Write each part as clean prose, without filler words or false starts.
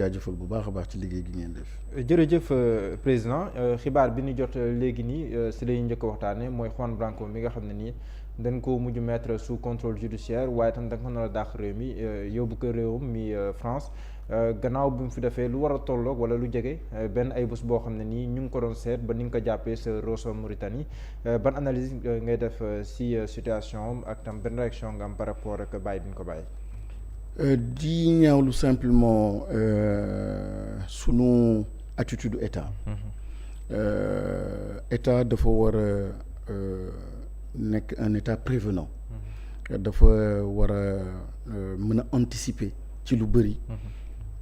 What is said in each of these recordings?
jaajëfal bu baax a baax ci liggéey gi ngeen def. jërëjëf président xibaar bi ñu jot léegi nii si lañu njëkk a waxtaanee mooy Juan Branco mi nga xam ne nii dañ ko mujj mettre sous contrôle judiciaire waaye tam da nga ko nar a dàq réew mi yóbbu ko réewam mi France gannaaw bi mu fi defee lu war a tolloog wala lu jege benn ay bés boo xam ne nii ñu ngi ko doon seet ba ni nga ko jàppee sa Rosso Mauritanie ban analyse ngay def si situation am ak tam benn réaction nga am par rapport ak bàyyi bi ñu ko bàyyi. di ñaawlu simplement sunu attitude état. État dafa war a nekk un état prévenant. dafa war a mën a anticiper ci lu bëri.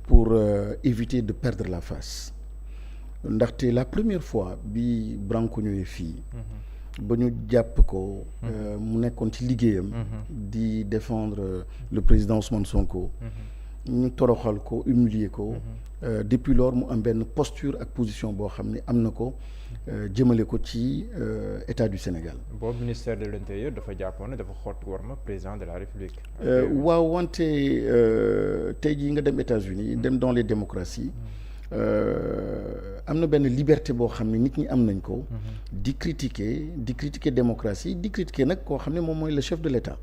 pour éviter de perdre la face. ndaxte la première fois bi Branco ñëwee fii. ba ñu jàpp ko. mu nekkoon ci liggéeyam. di défendre le président Ousmane Sonko. ñu toroxal ko humilier ko. depuis lors mu am benn posture ak position boo xam ne am na ko jëmale ko ci état du Sénégal. boobu ministère de l'intérieur dafa jàppoon ne dafa xotti war ma président de la République. waaw wante tey jii nga dem États-Unis dem dans les démocraties. am na benn liberté boo xam ne nit ñi am nañ ko. di critiquer démocratie di critiquer nag koo xam ne moom mooy le chef de l'État.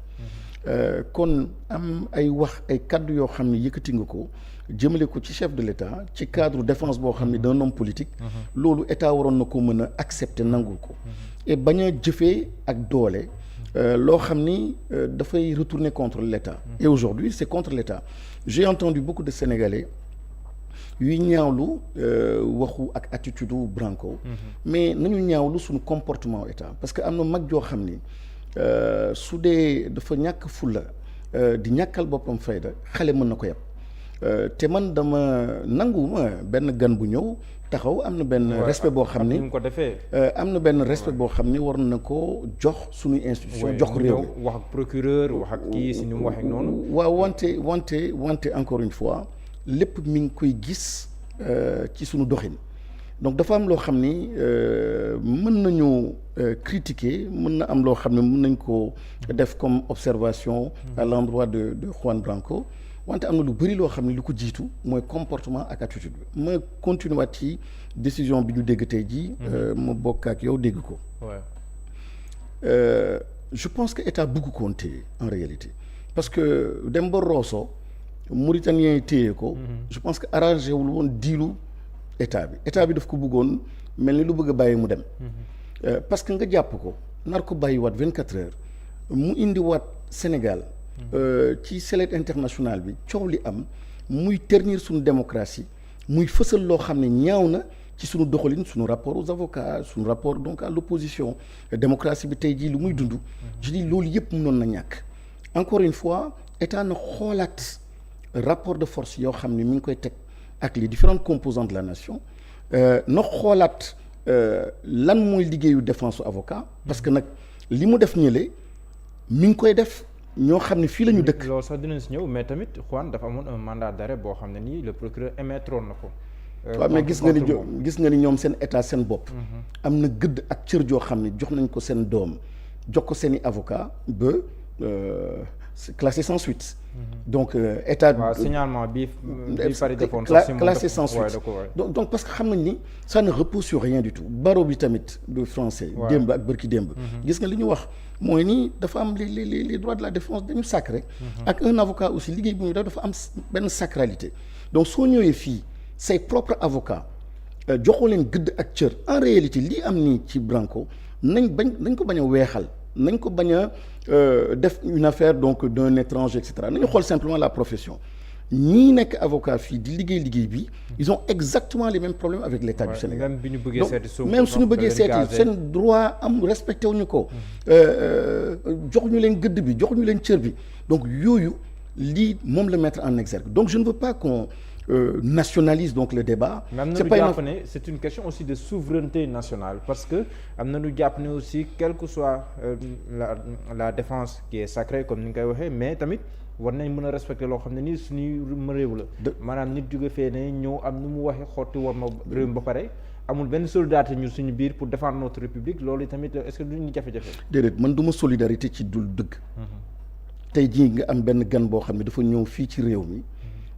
kon am ay wax ay kàddu yoo xam ne yëkkati nga ko jëmale ko ci chef de l'État ci cadre défense boo xam ne d'un homme politique. loolu État waroon na ko mën a accepter nangul ko. et bañ a jëfee ak doole. loo xam ni dafay retourner contre l'État. et aujourd'hui c'est contre l'État. J'ai entendu beaucoup de Sénégalais. yuy ñaawlu waxu ak attitude u Branco. mais nañu ñaawlu suñu comportement état parce que am na mag joo xam ni su dee dafa ñàkk fulla di ñàkkal boppam fayda xale mën na ko yab te man dama nanguwuma benn gan bu ñëw taxaw am na benn respect boo xam ni ko defee am na benn respect boo xam ni war na ko jox suñuy institution jox réew mi wax ak procureur wax ak kii si ni mu waxee noonu. waaw wante encore une fois lépp mi ngi koy gis ci sunu doxin donc dafa am loo xam ni mën nañu critiquer mën na am loo xam ne mën nañ ko def comme observation à l'endroit de Juan Branco wante am na lu bëri loo xam ne lu ko jiitu mooy comportement ak attitude bi ma continuer waat ci décision bi ñu dégg tey jii ma bokk ak yow dégg ko je pense que état bëgg ko woon téye en réalité parce que dem ba Rosso Mauritaniens yi téye ko. je pense que arrangé wul woon diilu état bi daf ko bëggoon mel ni lu bëgg a bàyyi mu dem. parce que nga jàpp ko nar ko bàyyiwaat 24 heures mu indiwaat Sénégal. ci sellette internationale bi coow li am muy ternir suñu démocratie muy fësal loo xam ne ñaaw na ci suñu doxalin suñu rapport aux avocats suñu rapport donc à l'opposition démocratie bi tey jii lu muy dund. je dis loolu yëpp mënoon na ñàkk. encore une fois état na xoolaat. rapport de force yoo xam ne mi ngi koy teg ak les différentes composantes de la nation na xoolaat lan mooy liggéeyu défense avocat parce que nag li mu def ñële mi ngi koy def ñoo xam ne fii la ñu dëkk. loolu sax dinañ si ñëw mais tamit Juan dafa amoon un mandat d'arrêt boo xam ne nii le procureur émettroon na ko. waaw mais gis nga ni ñoom seen état seen bopp. am na gëdd ak cër joo xam ne jox nañ ko seen doom jox ko seeni avocat ba classé sans suite. donc état signalement bi pari defoon classé sans suite donc parce que xam nañ ni ça ne repose sur rien du tout barreau bi tamit du français démb ak bërki démb gis nga li ñu wax mooy nii dafa am les droits de la défense dañu sacré ak un avocat aussi liggéey bu ñu def dafa am benn sacralité donc soo ñëwee fii say propre avocat joxoo leen gëdd ak cër en réalité lii am nii ci Branco nañ ko bañ a weexal nañ ko bañ a def une affaire donc d'un étranger et cetera nañu xool simplement la profession ñii nekk avocat fii di liggéey bi ils ont exactement les mêmes problèmes avec l'État du Sénégal même bi ñu bëggee seeti Sonko même suñu bëggee seeti seen droit am respecté wuñu ko jox ñu leen gëdd bi jox ñu leen cër bi donc yooyu lii moom la mettre en exergue donc je ne veux pas qu'on nationalise donc le débat. C'est une question aussi de souveraineté nationale parce que am na lu jàpp ne aussi quelle que soit la défense qui est sacrée comme ni nga koy waxee mais tamit war nañ mën a respecter loo xam ne nii suñuy réew la. maanaam nit jóge fee ne ñëw am nu mu waxee xotti war ma réew mi ba pare amul benn solidarité ñu suñu biir pour défendre notre république loolu tamit est-ce que duñu jafe-jafe. déedéet man duma solidarité ci dul dëgg. tey jii nga am benn gan boo xam ne dafa ñëw fii ci réew mi.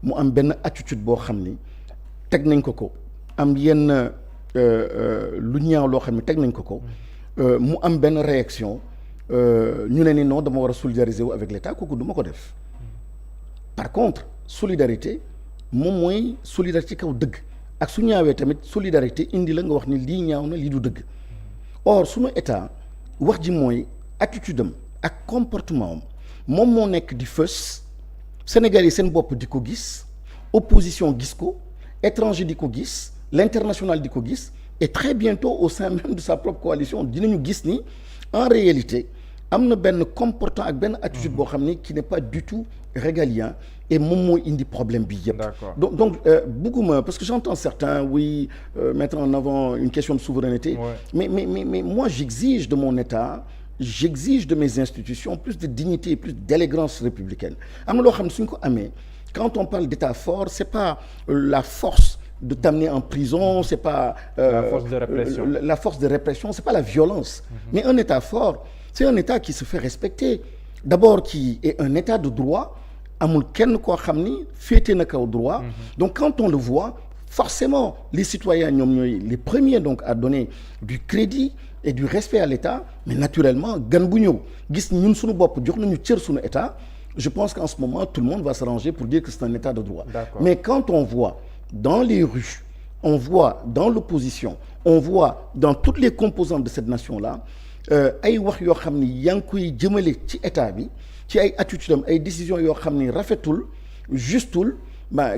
mu am benn attitude boo xam ni teg nañ ko am yenn lu ñaaw loo xam ne teg nañ ko mu am benn réaction ñu ne ni non dama war a solidariser wu avec l'État kooku du ma ko def par contre solidarité moom mooy solidarité ci kaw dëgg ak su ñaawee tamit solidarité indi la nga wax ni lii ñaaw na lii du dëgg or sunu état wax ji mooy attitude am ak comportement am moom moo nekk di fës Sénégal yi seen bopp di ko gis opposition gis ko étranger di ko gis l'international di ko gis et très bientôt au sein même de sa propre coalition dinañu gis ni en réalité am na benn comportement ak benn attitude boo xam ni qui n'est pas du tout régalien et moom moo indi problème bi yëpp. donc bëgguma parce que j'entends certains mettre en avant une question de souveraineté. Ouais. mais moi j'exige de mon État. J'exige de mes institutions plus de dignité et plus d'élégance républicaine am na loo xam ne suñ ko amee quand on parle d'état fort c'est pas la force de t'amener en prison c'est pas la force de répression la force de répression c'est pas la violence mais un état fort c'est un état qui se fait respecter d'abord qui est un état de droit amul kenn koo xam ni féete na kaw droit donc quand on le voit forcément les citoyens ñoom ñooy les premiers donc à donner du crédit et du respect à l'État mais naturellement gan bu ñëw gis ñun suñu bopp jox nañu cër suñu État je pense qu'en ce moment tout le monde va s'arranger pour dire que c'est un État de droit. Mais quand on voit dans les rues on voit dans l'opposition on voit dans toutes les composantes de cette nation-là ay wax yoo xam ni yaa ngi koy jëmale ci État bi ci ay attitudes am ay décisions yoo xam ni rafetul justul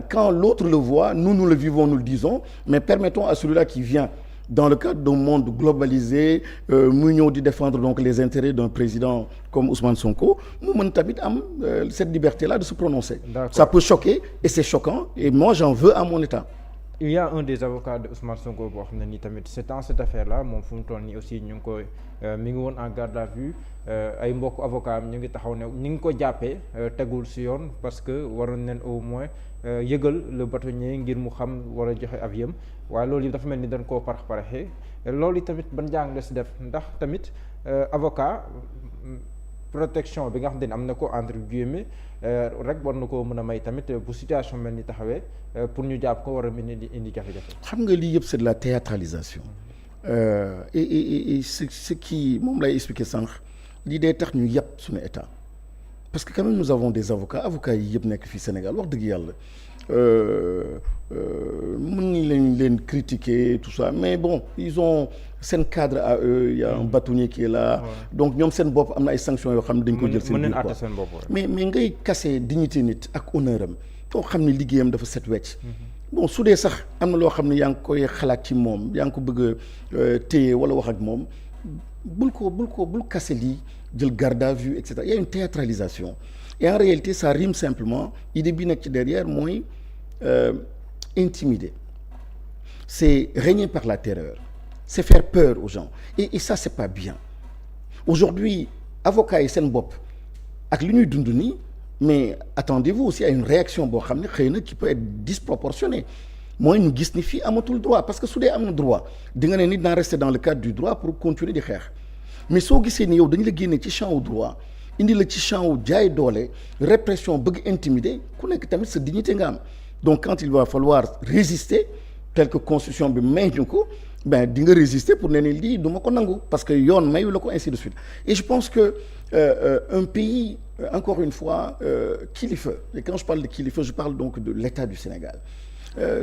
quand l'autre le voit nous le vivons nous le disons mais permettons à celui-là qui vient dans le cadre d'un monde globalisé muy ñëw di défendre donc les intérêts d'un président comme Ousmane Sonko mu mën tamit am cette liberté-là de se prononcer. Ça peut choquer et c'est choquant et moi j'en veux à mon État. Il y a un des avocats de Ousmane Sonko boo xam ne nii tamit c'est dans cette affaire-là moom fu mu toll nii aussi ñu ngi koy mi ngi woon en garde à vue ay mbokk avocat am ñu ngi taxaw ne ñu ngi ko jàppee tegul ci yoon parce que waroon nañ au moins yëgal le bâtonnier ngir mu xam war a joxe aviam waaye loolu yi dafa mel ni dañ koo paraxee loolu yi tamit ban jàng la ci def ndax tamit avocat protection bi nga xam ne am na ko entre guillemets rek war na koo mën a may tamit bu situation mel ni taxawee pour ñu jàpp ko war a mën di indi jafe-jafe. xam nga lii yëpp c'est de la théâtralisation et ce qui moom lay expliquer sànq lii day tax ñu yàpp suñu état parce que quand même nous avons des avocats yi yëpp nekk fii Sénégal wax dëgg yàlla mën nañ leen critiquer tout ça mais bon ils ont seen cadre à eux il y a un bâtonnier qui est là donc ñoom seen bopp am na ay sanctions yoo xam ne dañ ko jël seen biir quoi mais ngay casser dignité nit ak honneur am koo xam ne liggéeyam dafa set wecc bon su dee sax am na loo xam ne yaa ngi koy xalaat ci moom yaa ngi ko bëgg a téye wala wax ak moom bul casser lii jël garde à vue et cetera il y a une théâtralisation et en réalité ça rime simplement idée bi nekk ci derrière mooy intimider c'est régner par la terreur c'est faire peur aux gens et ça c'est pas bien aujourd'hui avocats yi seen bopp ak li ñuy dund nii mais attendez-vous aussi à une réaction boo xam ne xëy na qui peut être disproportionnée mooy ñu gis ni fii amatul droit parce que su dee am na droit di nga ne nit naa rester dans le cadre du droit pour continuer di xeex mais soo gisee ni yow dañu la génne ci champ au droit indi la ci champ wu jaay doole répression bëgg intimider ku nekk tamit sa dignité nga am donc quand il va falloir résister tel que constitution bi may ñu ko di nga résister pour ne ni lii du ma ko nangu parce que yoon mayu la ko ainsi de suite et je pense que un pays encore une fois kilifa et quand je parle de kilifa je parle donc de l'État du Sénégal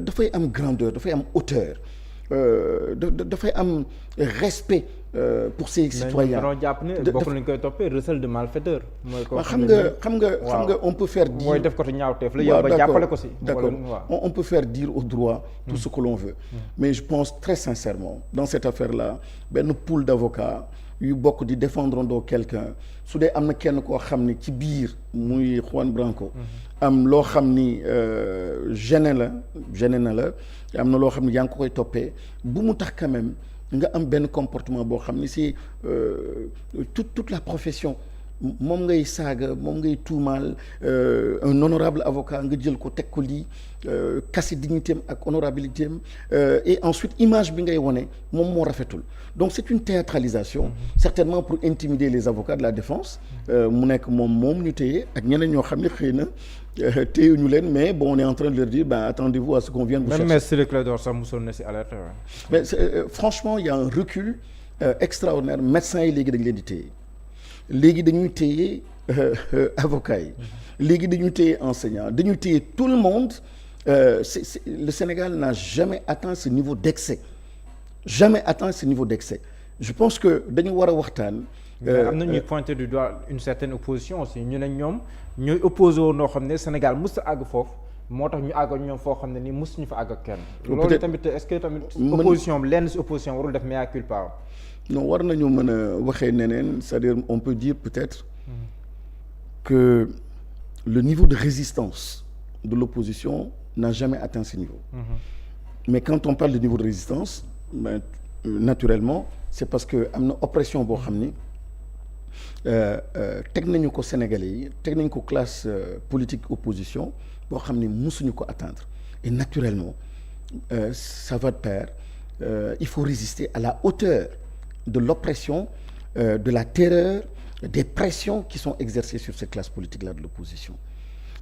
dafay am grandeur dafay am hauteur dafay am respect pour ses citoyens. mais jàpp ne bokk nañu koy toppee recel de malfaiteur. mooy ko xam nga on peut faire dire. mooy def ko te ñaawteef la yow ba jàppale ko si. d'accord on peut faire dire au droit tout ce que l'on veut. mais je pense très sincèrement dans cette affaire-là benn pool d'avocats yu bokk di défendrondoo quelqu'un su dee am na kenn koo xam ni ci biir muy Juan Branco. am loo xam ni gêné na la am na loo xam ni yaa ngi ko koy toppee bu mu tax quand même nga am benn comportement boo xam ni c'est toute la profession moom ngay saaga moom ngay tuumaal un honorable avocat nga jël ko teg ko lii casser dignité am ak honorabilité am et ensuite image bi ngay wone moom moo rafetul donc c'est une théâtralisation certainement pour intimider les avocats de la défense mu nekk moom ñu téye ak ñeneen ñoo xam ne xëy na téye ñu leen mais bon on est en train de leur dire attendez-vous à ce qu'on vienne vous chercher. même mais Ciré Clédor sax mosoon na si alerte. mais franchement il y a un recul extraordinaire médecins yi léegi dañ leen di téye léegi dañuy téye avocats yi léegi dañuy téye enseignants dañuy téye tout le monde le Sénégal n'a jamais atteint ce niveau d'excès je pense que dañu war a waxtaan. am na ñuy pointer du doigt une certaine opposition aussi ñu ne ñoom ñooy opposé woo noo xam ne Sénégal mës a àgg foofu moo tax ñu àgg ak ñoom foo xam ne nii mës ñu fa àgg ak kenn. loolu tamit est-ce que tamit. opposition lenn si opposition warul def mea culpa. non war nañu mën a waxee neneen c'est-à-dire on peut dire peut-être que le niveau de résistance de l'opposition n'a jamais atteint ce niveau. Mais quand on parle de niveau de résistance naturellement c'est parce que am na oppression boo xam ni teg nañu ko Sénégalais yi teg nañu ko classe politique opposition boo xam ni musuñu ko atteindre et naturellement ça va de pair il faut résister à la hauteur de l'oppression de la terreur des pressions qui sont exercées sur cette classe politique-là de l'opposition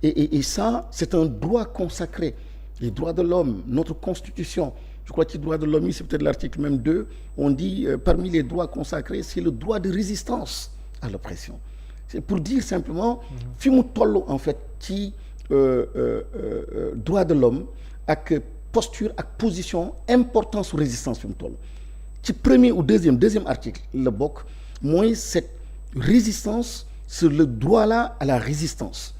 et ça c'est un droit consacré les droits de l'homme notre constitution je crois que ci droits de l'homme yi c'est peut-être l'article même 2 on dit parmi les droits consacrés c'est le droit de résistance à l'oppression c'est pour dire simplement fi mu toll en fait ci droit de l'homme ak posture ak position importance su résistance fi mu toll ci premier ou deuxième article la bokk mooy cette résistance sur le droit là à la résistance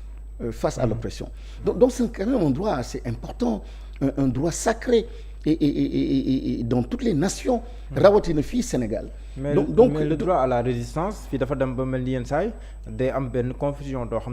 face à l'oppression donc c'est quand même un droit assez important un droit sacré et dans toutes les nations rawatina fii Sénégal donc mais le droit à la résistance fii dafa dem ba mel ni yenn saay day am benn confusion doo xam ne